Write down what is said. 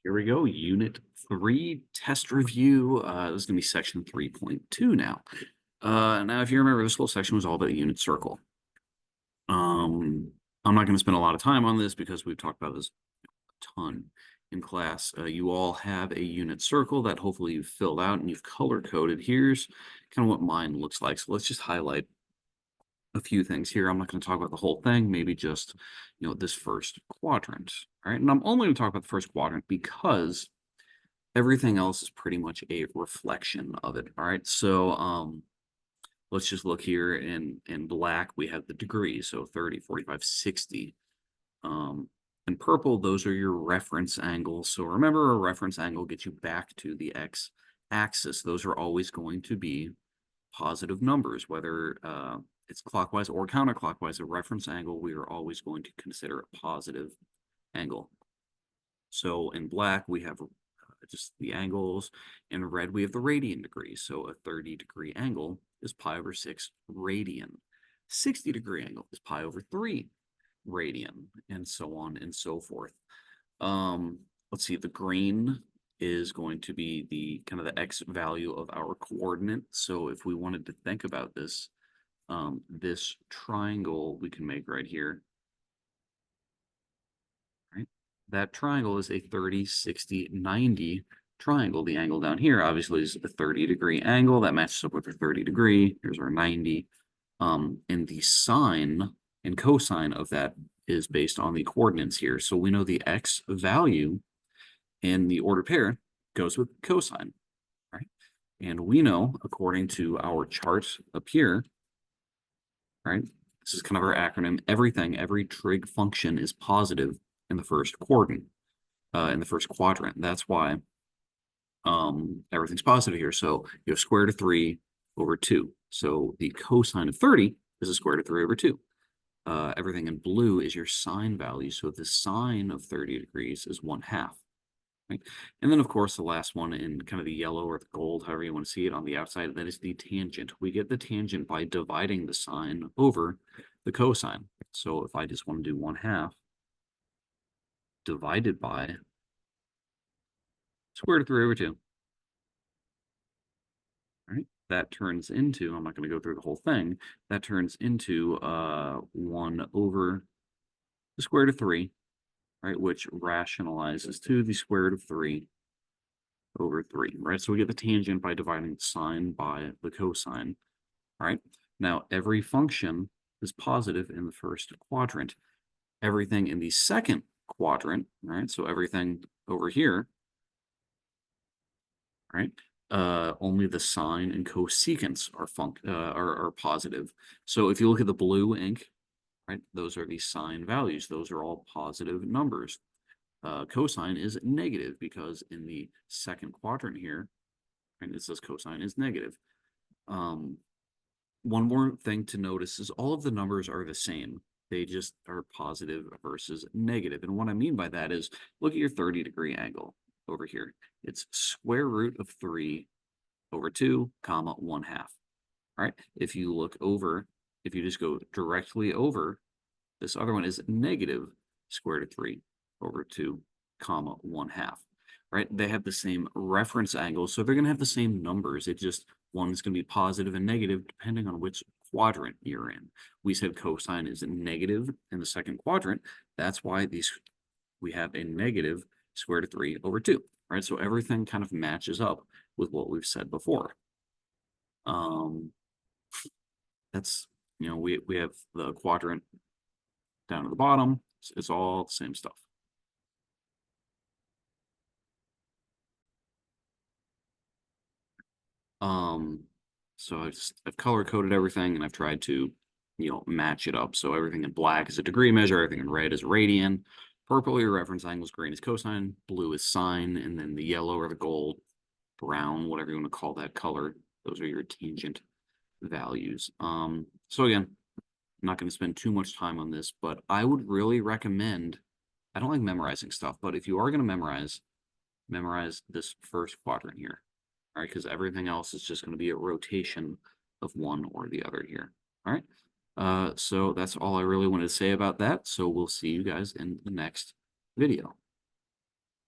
Here we go, Unit 3 test review. This is going to be section 3.2 now. Now, if you remember, this whole section was all about a unit circle. I'm not going to spend a lot of time on this because we've talked about this a ton in class. You all have a unit circle that hopefully you've filled out and you've color-coded. Here's kind of what mine looks like. So let's just highlight a few things here. I'm not going to talk about the whole thing, maybe just, this first quadrant. All right, and I'm only going to talk about the first quadrant because everything else is pretty much a reflection of it. All right, so let's just look here in black. We have the degrees, so 30, 45, 60. In purple, those are your reference angles. So remember, a reference angle gets you back to the x-axis. Those are always going to be positive numbers, whether it's clockwise or counterclockwise. A reference angle, we are always going to consider a positive angle. So in black, we have just the angles. In red, we have the radian degrees. So a 30-degree angle is pi over 6 radian. 60-degree angle is pi over 3 radian, and so on and so forth. Let's see, the green is going to be the kind of the x value of our coordinate. So if we wanted to think about this, this triangle we can make right here, right? That triangle is a 30, 60, 90 triangle. The angle down here obviously is a 30-degree angle that matches up with our 30-degree. Here's our 90. And the sine and cosine of that is based on the coordinates here. So we know the x value in the ordered pair goes with cosine, right? And we know, according to our chart up here, right? This is kind of our acronym. Every trig function is positive in the first quadrant, in the first quadrant. That's why everything's positive here. So you have square root of 3 over 2. So the cosine of 30 is a square root of 3 over 2. Everything in blue is your sine value. So the sine of 30 degrees is 1/2. Right? And then, of course, the last one in kind of the yellow or the gold, however you want to see it on the outside, that is the tangent. We get the tangent by dividing the sine over the cosine. So if I just want to do 1/2 divided by square root of 3 over 2. Right? That turns into, I'm not going to go through the whole thing, that turns into 1 over the square root of 3, right, which rationalizes to the square root of 3 over 3, right? So we get the tangent by dividing the sine by the cosine, right? Now, every function is positive in the first quadrant. Everything in the second quadrant, right, so everything over here, right, only the sine and cosecants are positive. So if you look at the blue ink, right, those are the sine values. Those are all positive numbers. Cosine is negative because in the second quadrant here, right, it says cosine is negative. One more thing to notice is all of the numbers are the same. They just are positive versus negative. And what I mean by that is, look at your 30-degree angle over here. It's square root of 3 over 2, comma, 1/2. All right. If you look over, if you just go directly over, this other one is negative square root of 3 over 2, comma, 1/2. Right? They have the same reference angle, so they're going to have the same numbers. It just, one's going to be positive and negative depending on which quadrant you're in. We said cosine is negative in the second quadrant. That's why we have a negative square root of 3 over 2. Right? So everything kind of matches up with what we've said before. That's, we have the quadrant down at the bottom. It's all the same stuff. So I've color coded everything and I've tried to, match it up. So everything in black is a degree measure, everything in red is radian, purple your reference angles, green is cosine, blue is sine, and then the yellow or the gold, brown, whatever you want to call that color, those are your tangent values. So again, I'm not going to spend too much time on this, but I would really recommend, I don't like memorizing stuff, but if you are going to memorize this first quadrant here. All right, because everything else is just going to be a rotation of one or the other here. All right, so that's all I really wanted to say about that. So we'll see you guys in the next video.